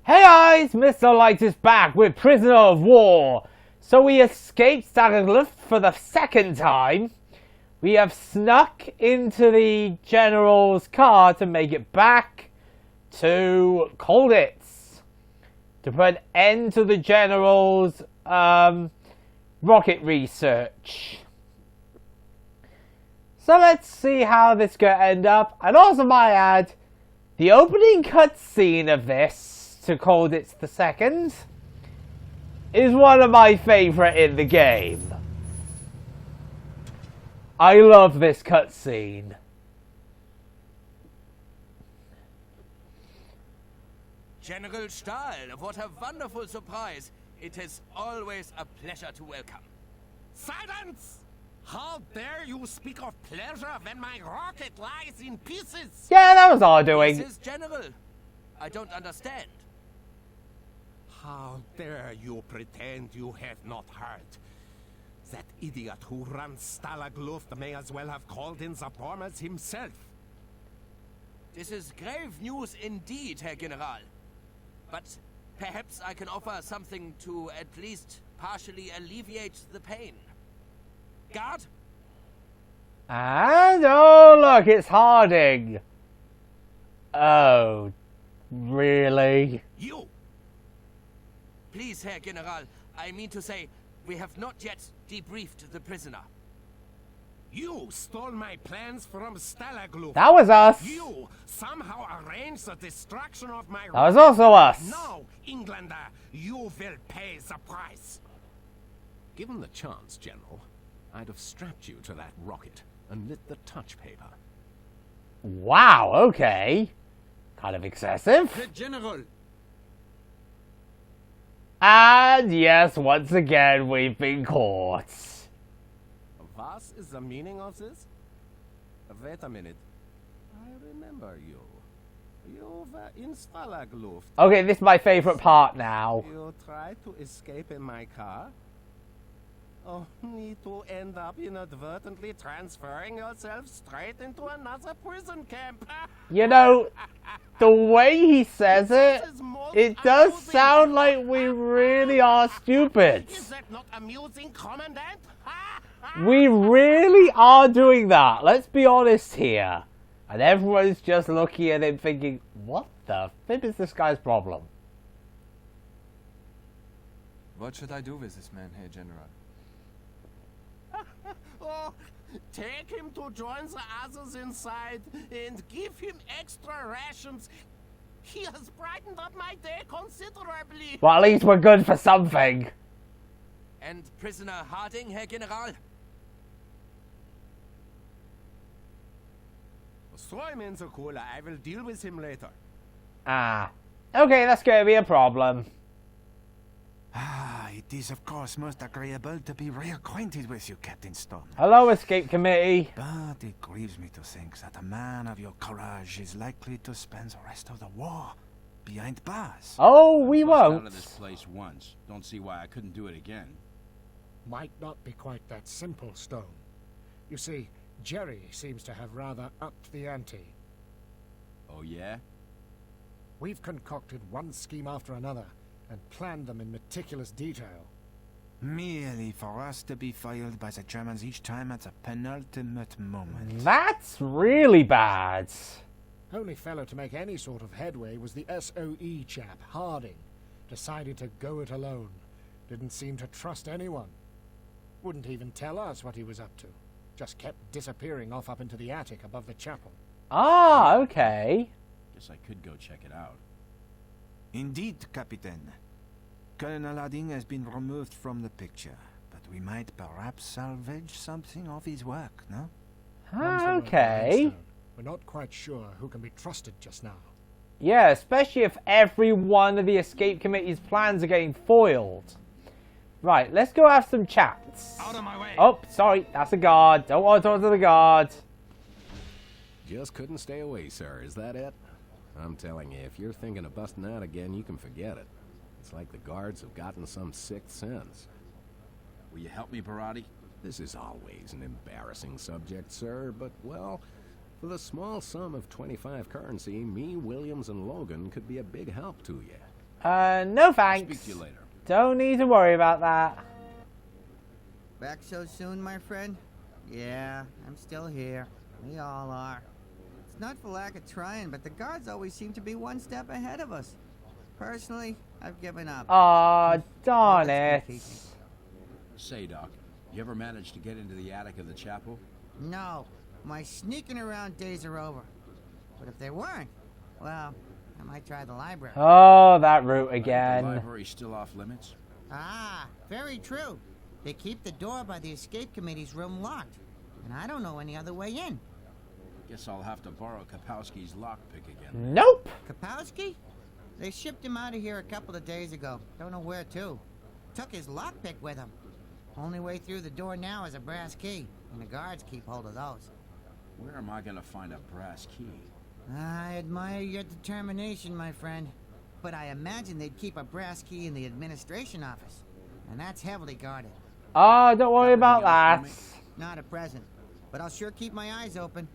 Hey guys, Mr. Light is back with Prisoner of War. So we escaped Stalag for the second time. We have snuck into the General's car to make it back to Colditz to put an end to the General's rocket research. So let's see how this is going to end up. And also might add, the opening cutscene of this to Colditz II is one of my favourite in the game. I love this cutscene. General Stahl, what a wonderful surprise. It is always a pleasure to welcome. Silence! How dare you speak of pleasure when my rocket lies in pieces? Yeah, that was our doing. This is General. I don't understand. How dare you pretend you have not heard? That idiot who runs Stalag Luft may as well have called in the bombers himself. This is grave news indeed, Herr General. But perhaps I can offer something to at least partially alleviate the pain. Guard? And, oh look, it's Harding. Oh, really? You! Please, Herr General, I mean to say, we have not yet debriefed the prisoner. You stole my plans from Stalag Luft. That was us. You somehow arranged the destruction of my That was also us. Now, Englander, you will pay the price. Given the chance, General, I'd have strapped you to that rocket and lit the touch paper. Wow, okay. Kind of excessive. The General! And yes, once again, we've been caught. What is the meaning of this? Wait a minute. I remember you. You were in Stalag Luft. Okay, this is my favourite part now. You tried to escape in my car? Only to end up inadvertently transferring yourself straight into another prison camp. You know, the way he says it, it does sound like we really are stupid. Is that not amusing, Commandant? We really are doing that. Let's be honest here. And everyone's just looking at him thinking, what the flip is this guy's problem? What should I do with this man, Herr General? Oh, take him to join the others inside and give him extra rations. He has brightened up my day considerably. Well, at least we're good for something. And prisoner Harding, Herr General? Throw him in the cooler. I will deal with him later. Ah. Okay, that's going to be a problem. It is of course most agreeable to be reacquainted with you, Captain Stone. Hello, Escape Committee. But it grieves me to think that a man of your courage is likely to spend the rest of the war behind bars. Oh, we Bust out won't. of this place once. Don't see why I couldn't do it again. Might not be quite that simple, Stone. You see, Jerry seems to have rather upped the ante. Oh yeah? We've concocted one scheme after another and planned them in meticulous detail. Merely for us to be foiled by the Germans each time at the penultimate moment. That's really bad. Only fellow to make any sort of headway was the SOE chap, Harding. Decided to go it alone. Didn't seem to trust anyone. Wouldn't even tell us what he was up to. Just kept disappearing off up into the attic above the chapel. Ah, okay. Guess I could go check it out. Indeed, Captain. Colonel Harding has been removed from the picture, but we might perhaps salvage something of his work, no? Mum's the word, Okay. Stone. We're not quite sure who can be trusted just now. Yeah, especially if every one of the Escape Committee's plans are getting foiled. Right, let's go have some chats. Out of my way. Oh, sorry, that's a guard. Don't want to talk to the guard. Just couldn't stay away, sir. Is that it? I'm telling you, if you're thinking of busting out again, you can forget it. It's like the guards have gotten some sixth sense. Will you help me, Barati? This is always an embarrassing subject, sir, but, well, for the small sum of 25 currency, me, Williams, and Logan could be a big help to you. No thanks. Speak to you later. Don't need to worry about that. Back so soon, my friend? Yeah, I'm still here. We all are. It's not for lack of trying, but the guards always seem to be one step ahead of us. Personally, I've given up. Aw, darn it. Say, Doc, you ever managed to get into the attic of the chapel? No, my sneaking around days are over. But if they weren't, well, I might try the library. Oh, that route The again. library's still off limits? Ah, very true. They keep the door by the escape committee's room locked, and I don't know any other way in. Guess I'll have to borrow Kapowski's lockpick again. Nope. Kapowski? They shipped him out of here a couple of days ago. Don't know where to. Took his lockpick with him. Only way through the door now is a brass key, and the guards keep hold of those. Where am I gonna find a brass key? I admire your determination, my friend. But I imagine they'd keep a brass key in the administration office, and that's heavily guarded. Oh, don't worry about that. Not at present, but I'll sure keep my eyes open.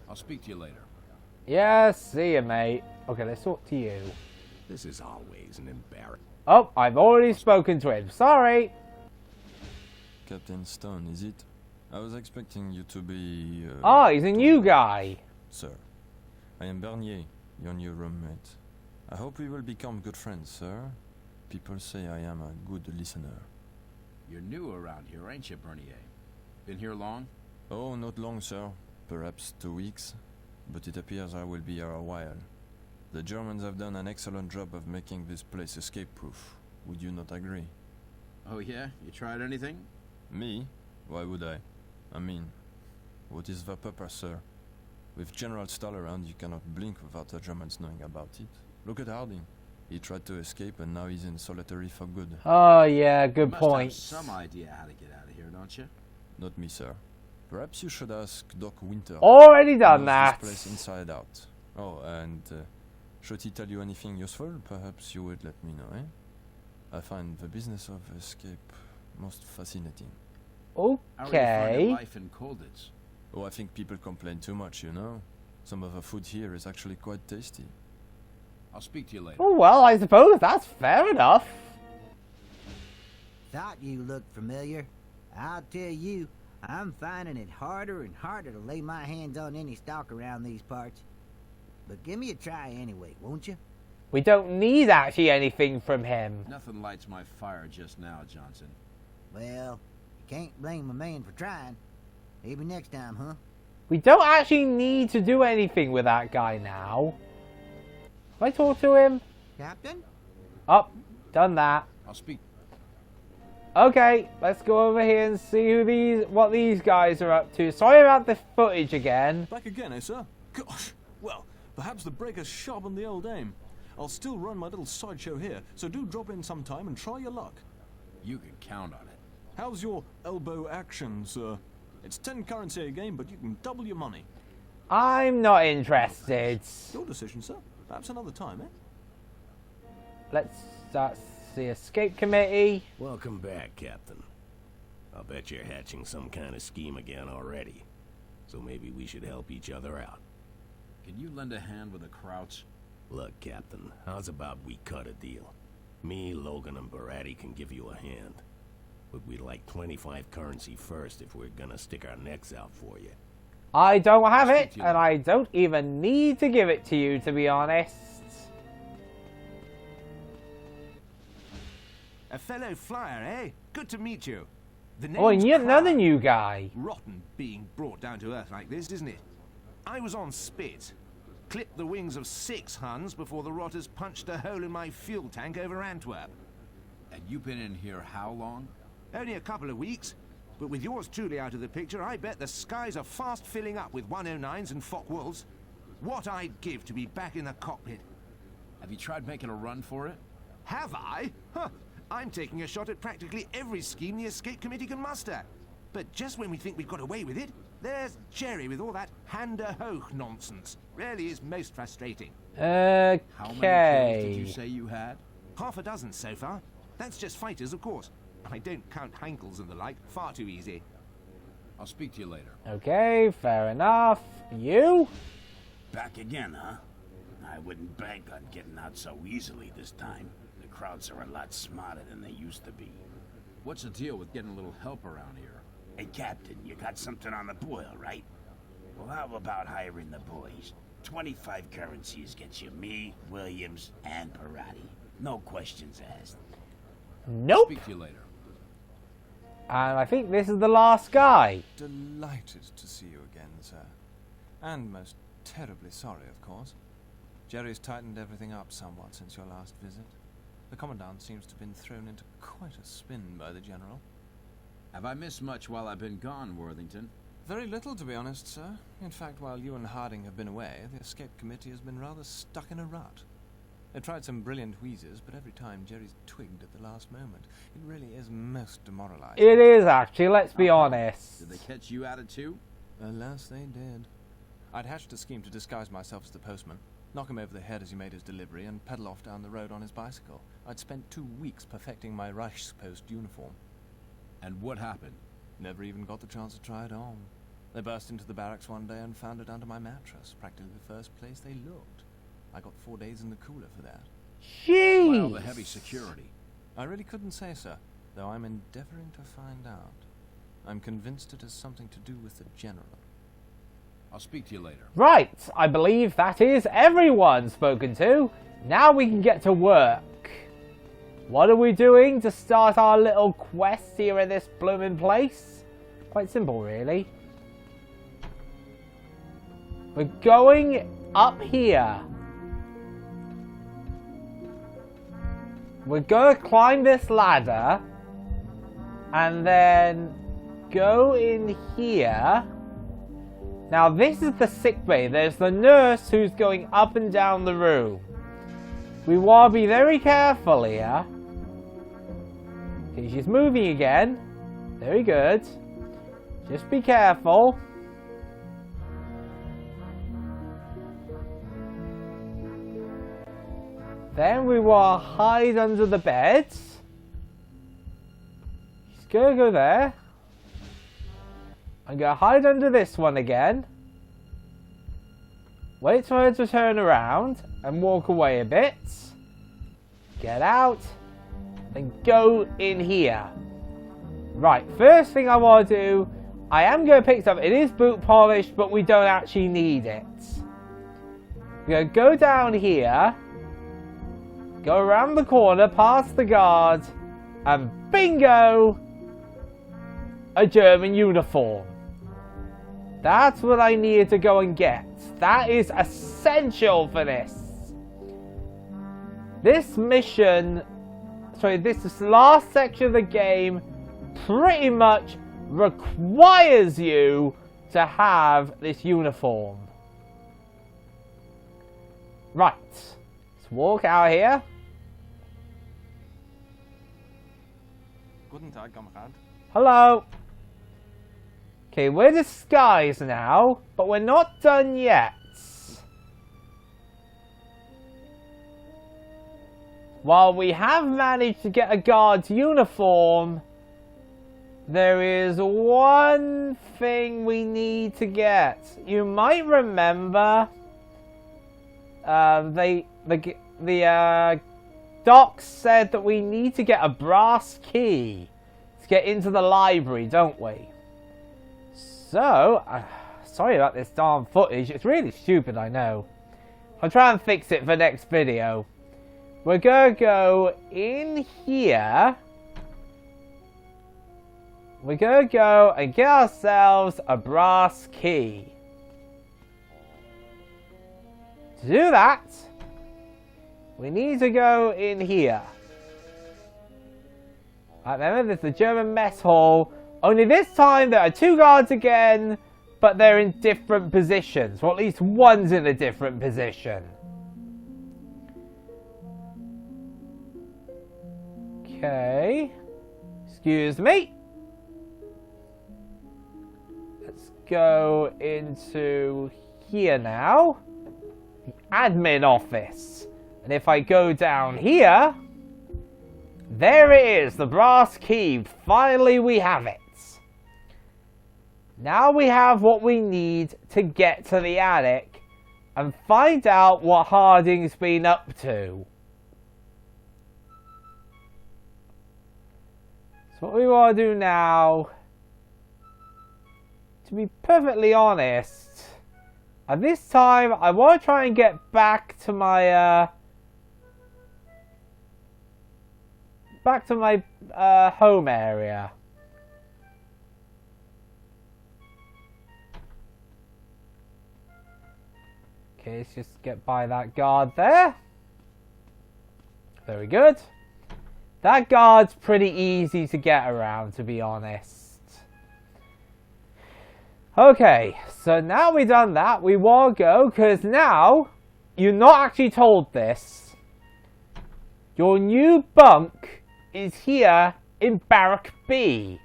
I'll speak to you later. Yeah, see ya, mate. Okay, let's talk to you. This is always an embarrassment. Oh, I've already spoken to him. Sorry. Captain Stone, is it? I was expecting you to be... Oh, he's a new guy. Sir, I am Bernier, your new roommate. I hope we will become good friends, sir. People say I am a good listener. You're new around here, ain't you, Bernier? Been here long? Oh, not long, sir. Perhaps 2 weeks. But it appears I will be here a while. The Germans have done an excellent job of making this place escape-proof. Would you not agree? Oh yeah? You tried anything? Me? Why would I? I mean, what is the purpose, sir? With General Stahl around, you cannot blink without the Germans knowing about it. Look at Harding. He tried to escape and now he's in solitary for good. Oh, yeah, good You point. must have some idea how to get out of here, don't you? Not me, sir. Perhaps you should ask Doc Winter. Already He done knows that. This place inside out. Oh, and should he tell you anything useful? Perhaps you would let me know, eh? I find the business of escape most fascinating. How are you finding Okay. life in Colditz? Oh, I think people complain too much, you know? Some of the food here is actually quite tasty. I'll speak to you later. Oh, well, I suppose that's fair enough. Thought you looked familiar. I'll tell you, I'm finding it harder and harder to lay my hands on any stock around these parts. But give me a try anyway, won't you? We don't need actually anything from him. Nothing lights my fire just now, Johnson. Well, you can't blame a man for trying. Maybe next time, huh? We don't actually need to do anything with that guy now. Can I talk to him? Captain? Oh, done that. I'll speak. Okay, let's go over here and see what these guys are up to. Sorry about the footage again. Back again, eh, sir? Gosh, well, perhaps the breakers sharpened the old aim. I'll still run my little sideshow here, so do drop in sometime and try your luck. You can count on it. How's your elbow action, sir? It's 10 currency a game, but you can double your money. I'm not interested. Your decision, sir. Perhaps another time, eh? Let's start the escape committee. Welcome back, Captain. I'll bet you're hatching some kind of scheme again already. So maybe we should help each other out. Can you lend a hand with the Krauts? Look, Captain, how's about we cut a deal? Me, Logan, and Barati can give you a hand. But we'd like 25 currency first if we're gonna stick our necks out for you. I don't have it, and I don't even need to give it to you, to be honest. A fellow flyer, eh? Good to meet you. The Oh, and name's you're another Crown. new guy. Rotten being brought down to earth like this, isn't it? I was on Spit. Clipped the wings of 6 Huns before the rotters punched a hole in my fuel tank over Antwerp. And you've been in here how long? Only a couple of weeks. But with yours truly out of the picture, I bet the skies are fast filling up with 109s and Focke-Wulfs. What I'd give to be back in the cockpit. Have you tried making a run for it? Have I? Huh. I'm taking a shot at practically every scheme the Escape Committee can muster. But just when we think we've got away with it, there's Jerry with all that hand-a-hoch nonsense. Really is most frustrating. Okay. How many kills did you say you had? Half a dozen so far. That's just fighters, of course. I don't count Heinkels and the like. Far too easy. I'll speak to you later. Okay, fair enough. You? Back again, huh? I wouldn't bank on getting out so easily this time. The crowds are a lot smarter than they used to be. What's the deal with getting a little help around here? Hey, Captain, you got something on the boil, right? Well, how about hiring the boys? 25 currencies gets you me, Williams, and Parati. No questions asked. Nope. Speak to you later. And I think this is the last guy. Delighted to see you again, sir. And most terribly sorry, of course. Jerry's tightened everything up somewhat since your last visit. The Commandant seems to have been thrown into quite a spin by the General. Have I missed much while I've been gone, Worthington? Very little, to be honest, sir. In fact, while you and Harding have been away, the Escape Committee has been rather stuck in a rut. They tried some brilliant wheezes, but every time Jerry's twigged at the last moment. It really is most demoralizing. It is, actually, let's be honest. Did they catch you at it too? Alas, they did. I'd hatched a scheme to disguise myself as the postman, knock him over the head as he made his delivery, and pedal off down the road on his bicycle. I'd spent 2 weeks perfecting my Reichspost uniform. And what happened? Never even got the chance to try it on. They burst into the barracks one day and found it under my mattress, practically the first place they looked. I got 4 days in the cooler for that. Jeez! Why all the heavy security? I really couldn't say, sir, though I'm endeavoring to find out. I'm convinced it has something to do with the General. I'll speak to you later. Right, I believe that is everyone spoken to. Now we can get to work. What are we doing to start our little quest here in this blooming place? Quite simple, really. We're going up here. We're going to climb this ladder. And then go in here. Now this is the sick bay. There's the nurse who's going up and down the room. We want to be very careful here. Okay, she's moving again. Very good. Just be careful. Then we want to hide under the beds. She's going to go there. I'm going to hide under this one again. Wait for her to turn around and walk away a bit. Get out. Then go in here. Right, first thing I want to do, I am going to pick stuff. It is boot polish, but we don't actually need it. We're going to go down here. Go around the corner, past the guard, and bingo! A German uniform. That's what I needed to go and get. That is essential for this. This mission, sorry, this last section of the game pretty much requires you to have this uniform. Right, let's walk out here. Guten Tag, Kamerad. Hello. Okay, we're disguised now, but we're not done yet. While we have managed to get a guard's uniform, there is one thing we need to get. You might remember the doc said that we need to get a brass key to get into the library, don't we? So, sorry about this darn footage. It's really stupid, I know. I'll try and fix it for next video. We're going to go in here. We're going to go and get ourselves a brass key. To do that, we need to go in here. Remember, there's the German mess hall. Only this time there are 2 guards again, but they're in different positions. Or at least one's in a different position. Okay. Excuse me. Let's go into here now. The admin office. And if I go down here, there it is, the brass key. Finally we have it. Now we have what we need to get to the attic and find out what Harding's been up to. So what we want to do now, to be perfectly honest, at this time I want to try and get back to my home area. Okay, let's just get by that guard there. Very good. That guard's pretty easy to get around, to be honest. Okay, so now we've done that, we want to go, because now, you're not actually told this. Your new bunk is here in Barrack B.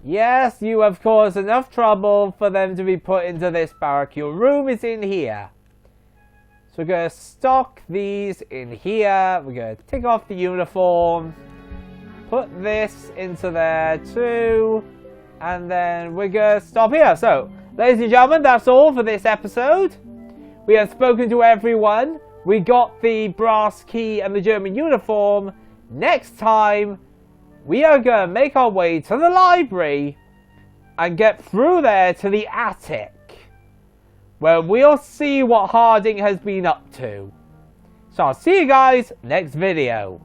Yes, you have caused enough trouble for them to be put into this barrack. Your room is in here. So we're going to stock these in here. We're going to take off the uniform. Put this into there too. And then we're going to stop here. So, ladies and gentlemen, that's all for this episode. We have spoken to everyone. We got the brass key and the German uniform. Next time, we are going to make our way to the library and get through there to the attic, where we'll see what Harding has been up to. So I'll see you guys next video.